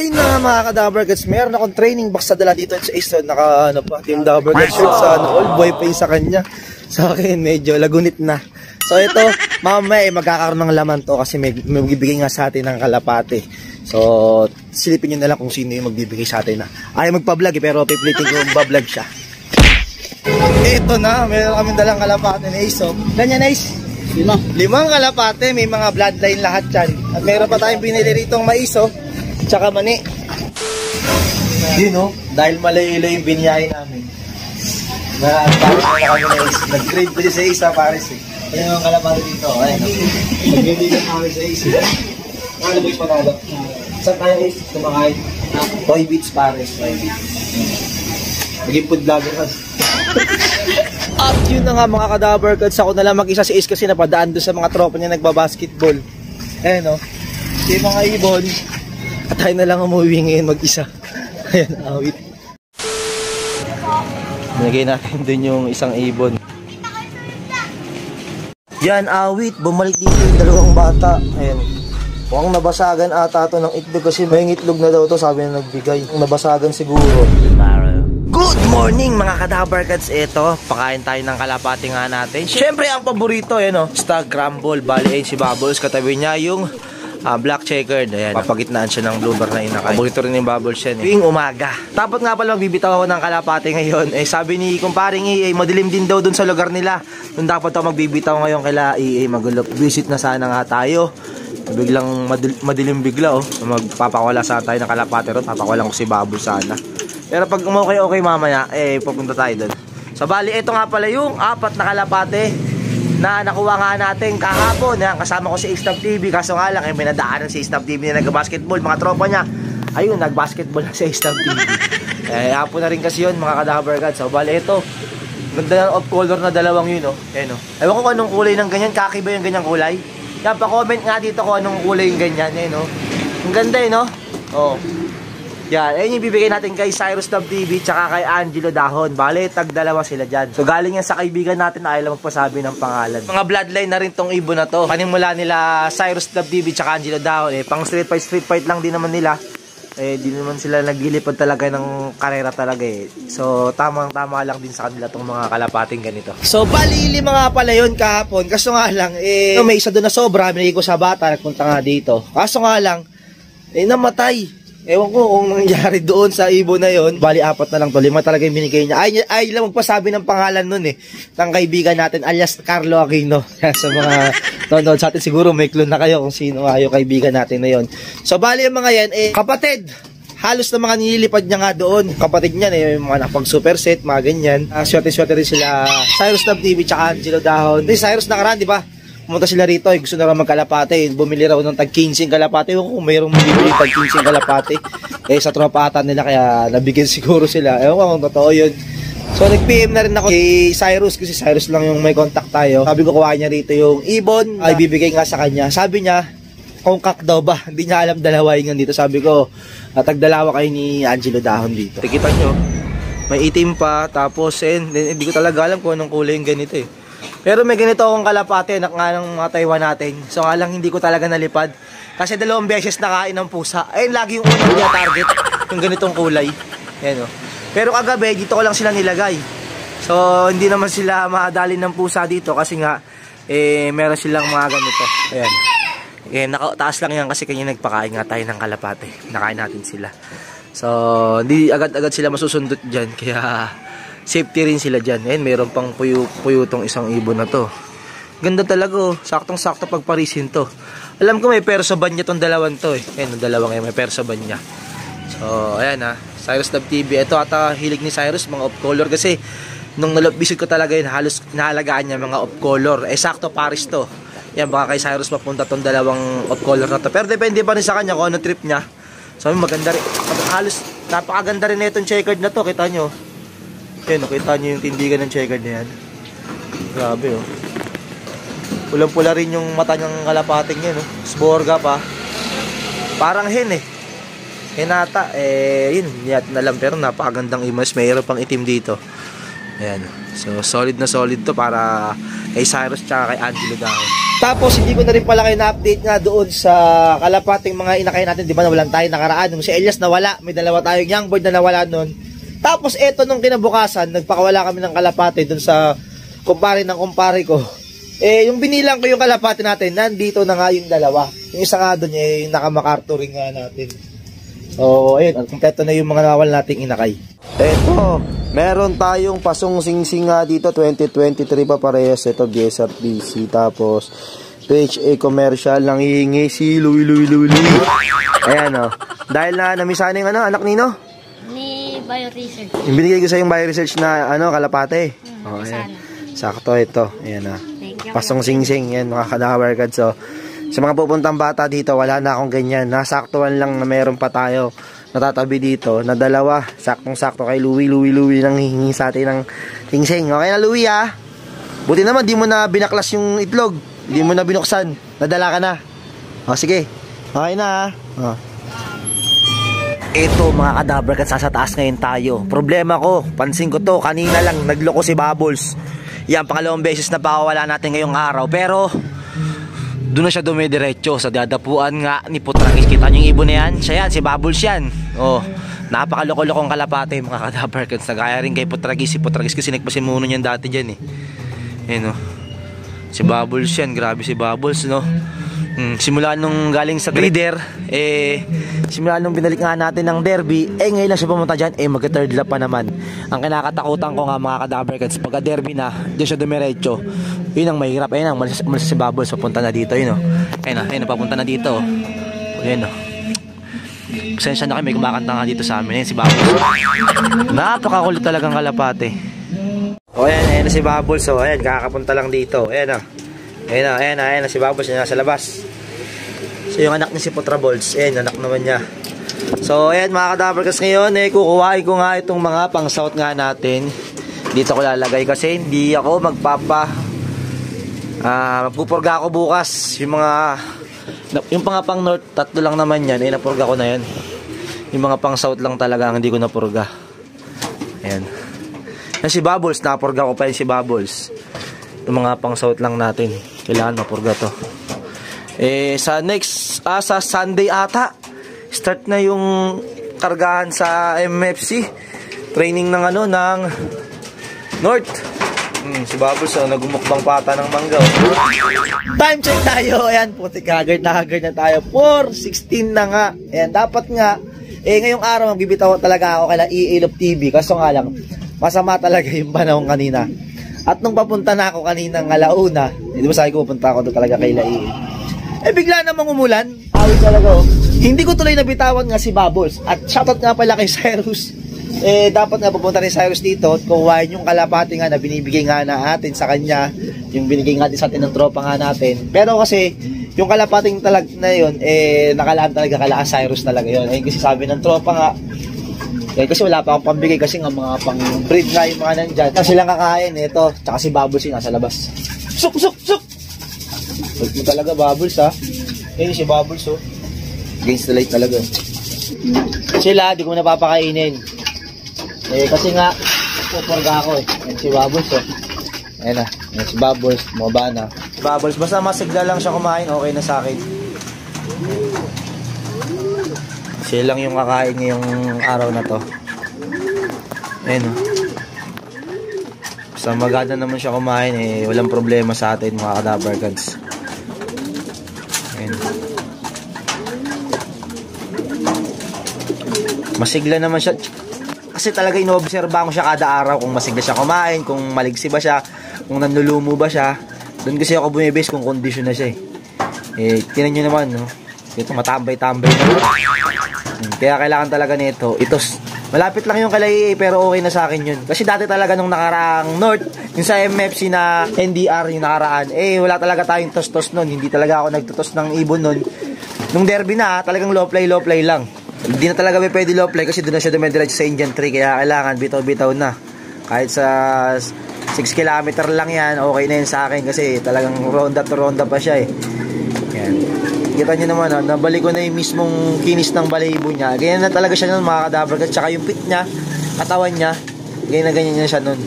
Ayun na mga ka-Dabbercats, meron akong training box sa dala dito sa Easton. Naka ano pa, Team Dabbercats shirt sa old boy pa yung sa kanya. Sa akin medyo lagunit na. So ito, mamaya magkakaroon ng laman to kasi may magbibigay nga sa atin ng kalapate. So silipin nyo na lang kung sino yung magbibigay sa atin na. Ayaw magpa-vlog pero pipilitin ko mag-vlog siya. Ito na, meron kami dalang kalapate na Ace. So, ganyan Ace? 5 kalapate, may mga bloodline lahat yan. At meron pa tayong binili ritong maiso. Tsaka mani. Yun o, dahil malayo-layo yung biniyahe namin. Nag-grade ko sa isa pares eh. Ayun yung kalapate dito. Nag-grade kami sa isa. Ano ba yung panalo? Saan tayo is? Kumakain. Toy Beats pares. Naging food vlogger kasi. At yun na nga mga ka-Dabbercats, ako na lang mag-isa si Ace kasi napadaan doon sa mga tropa niya nagbabasketball. Ayan o, yung mga ibon. At tayo na lang umuwi ngayon mag-isa. Ayan, awit. Nilagay natin dun yung isang ibon. Yan, awit. Bumalik dito yung dalawang bata. Ayan. Mukhang nabasagan ata ito ng itlog kasi may itlog na daw to, sabi na nagbigay. Nabasagan siguro. Good morning mga ka-Dabbercats. Ito, pakain tayo ng kalapati nga natin. Siyempre ang paborito, ayan o, Stag Crumble. Bali ayun si Bubbles, katabi niya yung black checkered. Ayan, papagitnaan siya ng bloomer na inakay. Paborito rin yung Bubbles yan eh. Tuwing umaga. Dapat nga pala magbibitaw ako ng kalapati ngayon. Eh sabi ni kumparing EA, madilim din daw dun sa lugar nila. Dun dapat ako magbibitaw ngayon kaila EA. Mag-visit na sana nga tayo. Biglang madilim bigla oh. Magpapakawala sana tayo ng kalapati ron. Papakulang ko si Bubbles sana. Pero pag okay mamaya, eh pupunta tayo doon. So bali, ito nga pala yung 4 na kalapate na nakuha nga natin kahapon. Yan, kasama ko si Ace TV. Kaso nga lang, may nadaanan si Ace TV na nag-basketball. Mga tropa niya, ayun, nag-basketball na si Ace TV. Hapon na rin kasi yun, mga ka-Dabbercats. So bali, ito, ganda ng off-color na dalawang yun, oh. Ayan, oh. Ewan ko kung anong kulay ng ganyan. Kaki ba yung ganyang kulay? Yan, pa-comment nga dito kung anong kulay yung ganyan. Ayan, oh. Ang ganda yun, oh. Oh. Yan, ayun yung bibigay natin kay Cyrus Love TV tsaka kay Angelo Dahon. Bale, tag-dalawa sila dyan. So galing yan sa kaibigan natin na ayaw lang magpasabi ng pangalan. Mga bloodline na rin tong ibon na to. Panimula nila Cyrus Love TV tsaka Angelo Dahon. Eh, pang street fight lang din naman nila. Eh, di naman sila naglilipad talaga ng karera talaga eh. So, tamang-tama lang din sa kanila tong mga kalapating ganito. So, bali, 5 nga pala yun kahapon. Kaso nga lang, eh, may isa doon na sobra. Binigay ko sa bata, nagpunta nga dito. Kaso nga lang, eh, namatay. Ewan ko kung nangyari doon sa ibon na yon. Bali 4 na lang to, 5 talaga yung binigay niya. Ay lang magpasabi ng pangalan nun eh, ng kaibigan natin alias Carlo Aquino. Sa mga nanonood sa atin siguro may clue na kayo kung sino yung kaibigan natin na yon. So bali yung mga yan eh kapatid. Halos na mga nililipad niya nga doon. Kapatid niya eh, mga nakapag superset, mga ganyan. Swerte-swerte rin sila Cyrus Love TV tsaka Angelo Dahon. Cyrus nakaraan, di ba? Pumunta sila rito, gusto na raw magkalapate. Bumili raw ng tag 15 kalapate. Kung mayroong bibili tag 15 kalapate. Eh sa tropa ata nila kaya nabigyan siguro sila. Ewan ko kung totoo yun. So nag-PM na rin ako kay Cyrus kasi Cyrus lang yung may contact tayo. Sabi ko kuha niya rito yung ibon. Ay bibigay nga sa kanya. Sabi niya, kung kak daw ba? Hindi niya alam dalawa yung dito. Sabi ko, tag-dalawa kayo ni Angelo Dahon dito. Tikita nyo, may itim pa. Tapos hindi ko talaga alam kung anong kulay yung ganito eh. Pero may ganito akong kalapate na nga ng mga Taiwan natin. So nga lang hindi ko talaga nalipad. Kasi 2 beses nakain ng pusa. Ayun lagi yung unang niya target. Yung ganitong kulay. Ayan o. Pero kagabi dito ko lang sila nilagay. So hindi naman sila madali ng pusa dito. Kasi nga meron silang mga ganito. Ayan. Nakataas lang yan kasi kanya nagpakain nga tayo ng kalapate. Nakain natin sila. So hindi agad-agad sila masusundot dyan. Kaya safety rin sila dyan. Ayan, mayroon pang puyo tong isang ibon na to. Ganda talaga oh. Saktong-sakto pagparisin to. Alam ko may perso ban niya tong dalawang to eh. Ayan, yung dalawang yan, may perso ban niya. So, ayan ha. Cyrus Love TV. Ito ata hilig ni Cyrus, mga off-color. Kasi, nung nalabisid ko talaga yun, halos nahalagaan niya mga off-color. Eh, sakto paris to. Yan, baka kay Cyrus mapunta tong dalawang off-color na to. Pero depende pa rin sa kanya kung ano trip niya. So, maganda rin. Halos, napakaganda rin na itong checkered na to. Kita nyo. Ayan, nakita nyo yung tindigan ng checkered na yan. Grabe oh. Pulang-pula rin yung mata niyang kalapating yan oh. Sborga pa. Parang hen eh. Hinata. Yun, hindi natin alam. Pero napakagandang image. Mayroon pang itim dito. Ayan. So, solid na solid to para kay Cyrus tsaka kay Angelo Dahon. Tapos hindi ko na rin pala kayo na-update nga doon sa kalapating mga inakay natin, di ba nawalan tayo nakaraan. Nung si Elias nawala, may dalawa tayong young bird na nawala noon. Tapos eto nung kinabukasan, nagpakawala kami ng kalapate doon sa kumpare ng kumpare ko. Yung binilang ko yung kalapate natin, nandito na nga yung dalawa. Yung isa nga doon, yung naka-MacArthur ring nga natin. So, ayun, kompleto na yung mga nawal nating inakay. Eto, meron tayong pasong singsing nga dito, 2023 pa parehas. Ito, BSRPC. Tapos, PHA commercial, nangihingi si Louie. Ayan, o. Dahil na namisahan yung anak nino? Ni Bio-Research. Yung binigay ko sa yung Bio-Research na kalapate. Ayan. Sakto ito. Ayan, o. Pasong singsing. Ayan, mga kadawer kad. So, sa mga pupuntang bata dito, wala na akong ganyan. Nasaktuan lang na meron pa tayo natatabi dito na dalawa. Saktong-sakto kay Louie nang hihingi sa atin ng singsing. Okay na, Louie, ha? Buti naman, di mo na binaklas yung itlog. Di mo na binuksan. Nadala ka na. O, sige. Okay na, ha? Ito, mga kadaver, kat sa taas ngayon tayo. Problema ko, pansin ko to, kanina lang nagloko si Bubbles. Yan, pangalawang beses na pakawala natin ngayong araw. Pero doon na siya dumidiretso sa dadapuan nga ni Putragis. Kita nyo yung ibon na yan? Siya yan, si Bubbles yan. Oh, napakaloko-lokong kalapate, mga kadabarkans. Nagaya rin kay Putragis. Si Putragis kasi nagpasimuno niyan dati dyan eh. Ayan, oh. Si Bubbles yan, grabe si Bubbles, no? Simula nung galing sa breeder, simula nung binalik nga natin ng derby, ngayon lang siya pumunta dyan, mag-third lap pa naman. Ang kinakatakutan ko nga, mga kadabarkans, pagka derby na, dyan siya dumiretso. Yun ang mahirap. Ayun ang malis si Bubbles, papunta na dito, yun o. Ayun, papunta na dito. Ayun o. Pasensya na kayo, may kumakanta nga dito sa amin. Ayun si Bubbles. Napakakulit talagang kalapate. O ayan na si Bubbles. O ayan, kakapunta lang dito. Ayan o. Ayan na si Bubbles, yun nasa labas. So yung anak niya si Putraballs, ayan, anak naman niya. So ayan, mga kadabarkas, ngayon kukuhain ko nga itong mga pang south nga natin. Dito ko lalagay kasi hindi ako magpupurga ako bukas. Yung mga pang north, tatlo lang naman yan, napurga ko na yan. Yung mga pang south lang talaga hindi ko napurga. Ayan. Yan si Bubbles, napurga ko pa yun si Bubbles. Yung mga pang south lang natin, kailangan mapurga to. Sa Sunday ata, start na yung kargahan sa MFC. Training ng ng North. Si Bubbles, nagumukbang pata ng mangga. Time check tayo. Ayan, putik, haggard na tayo. 4:16 na nga. Ayan, dapat nga, ngayong araw, magbibitaw talaga ako kay Ilop TV. Kaso nga lang, masama talaga yung panahon kanina. At nung papunta na ako kanina ng alauna, di ba sabi ko pupunta ako doon talaga kay Lai. Bigla namang umulan. Awit talaga, oh. Hindi ko tuloy nabitawan nga si Bubbles. At shoutout nga pala kay Cyrus. Dapat nga pupunta rin Cyrus dito at kuhain yung kalapati nga na binibigay nga natin sa kanya. Yung binigay nga sa atin ng tropa nga natin. Pero kasi, yung kalapating talag na yun, nakalaan talaga kala Cyrus talaga yun. Ayun kasi sabi ng tropa nga, kasi wala pa akong pambigay kasi nga mga pang breed nga yung mga nandyan. Kasi silang kakain, ito, tsaka si Bubbles yung nasa labas. Suk! Huwag mo talaga Bubbles, ha. Si Bubbles, oh. Against the light talaga. Sila, di ko napapakainin. Kasi nga, pupurga ako, Yan si Bubbles, oh. Ayan na, yan si Bubbles, bumaba na. Bubbles, basta masigla lang siya kumain, okay na sa akin. Siya lang yung kakain ngayong araw na to. Ayan, oh. Basta maganda naman siya kumain, walang problema sa atin, mga kadabarkads. Ayan. Masigla naman siya. Kasi talaga inoobserba ko siya kada araw kung masigla siya kumain, kung maligsi ba siya, kung nanlulumo ba siya. Doon kasi ako bumibase kung condition na siya tinan nyo naman, no? Ito matambay-tambay na. Kaya kailangan talaga nito. Malapit lang yung kalay pero okay na sa akin yun. Kasi dati talaga nung nakaraang North, yung sa MFC na NDR yung nakaraan, wala talaga tayong tos-tos nun. Hindi talaga ako nagtutos ng ibon nun. Nung derby na, talagang low play lang. Hindi na talaga pwede low play kasi doon na siya dumidiretso sa Indian Tree. Kaya kailangan bitaw-bitaw na. Kahit sa 6 kilometer lang yan, okay na yun sa akin kasi talagang ronda to ronda pa siya Yan. Kita nyo naman, nabalik ko na yung mismong kinis ng balahibo niya. Ganyan na talaga siya nun, mga kadabarkad. Tsaka yung pit niya, katawan niya, ganyan na siya nun.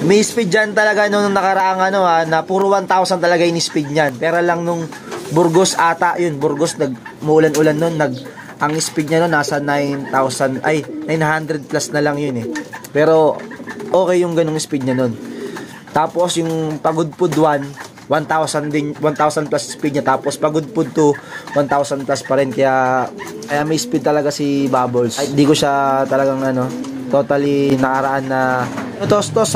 May speed dyan talaga nung nakaraang ano na puro 1,000 talaga yung speed niyan. Pero lang nung Burgos ata, yun, Burgos umuulan-ulan nun, ang speed niya nun nasa 9,000, ay 900 plus na lang yun eh. Pero okay yung ganung speed niya nun. Tapos yung Pagudpud 1, 1,000 din, 1,000 plus speed niya. Tapos Pagudpud 2, 1,000 plus pa rin. Kaya may speed talaga si Bubbles. Ay, di ko siya talagang totally nakaraan na tos-tos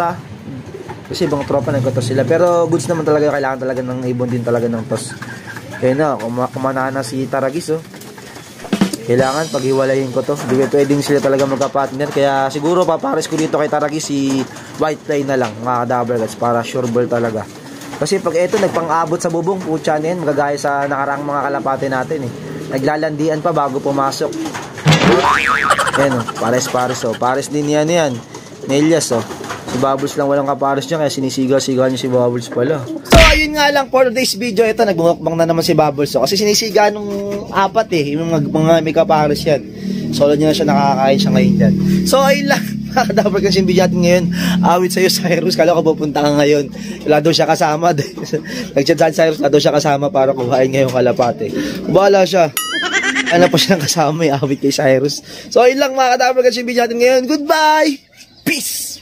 kasi ibang tropa nagkotos sila. Pero goods naman talaga, kailangan talaga ng ibon din talaga ng tos. Kaya na, kumana na si Taragis kailangan paghiwalayin ko to. Hindi pwedeng sila talaga magka-partner. Kaya siguro papares ko dito kay Taragis si White Fly na lang, mga Dabber Cats, para sure ball talaga. Kasi pag ito nagpang-abot sa bubong, putya na yan, magagaya sa nakaraang mga kalapate natin Naglalandian pa bago pumasok. Ayan pares-pares pares din yan Nelias si Bubbles lang walang kapares niya, kaya sinisigaw-sigaw niya si Bubbles pala. So ayun nga lang for today's video. Ito nagbumukbang na naman si Bubbles kasi sinisiga nung apat yung mga may kapares yan. Solo niya na siya, nakakain siya ngayon dyan. So ayun lang, dapat kasi yung video natin ngayon. Awit sa'yo Cyrus, kala ko pupunta ka ngayon, wala daw siya kasama. Nag-chat sa Cyrus, wala daw siya kasama para kuhain ngayong kalapate. Bahala siya, ano pa siyang kasama, may awit kay Cyrus. So ayun lang mga kadabag kasi yung video natin ngayon. Goodbye! Peace!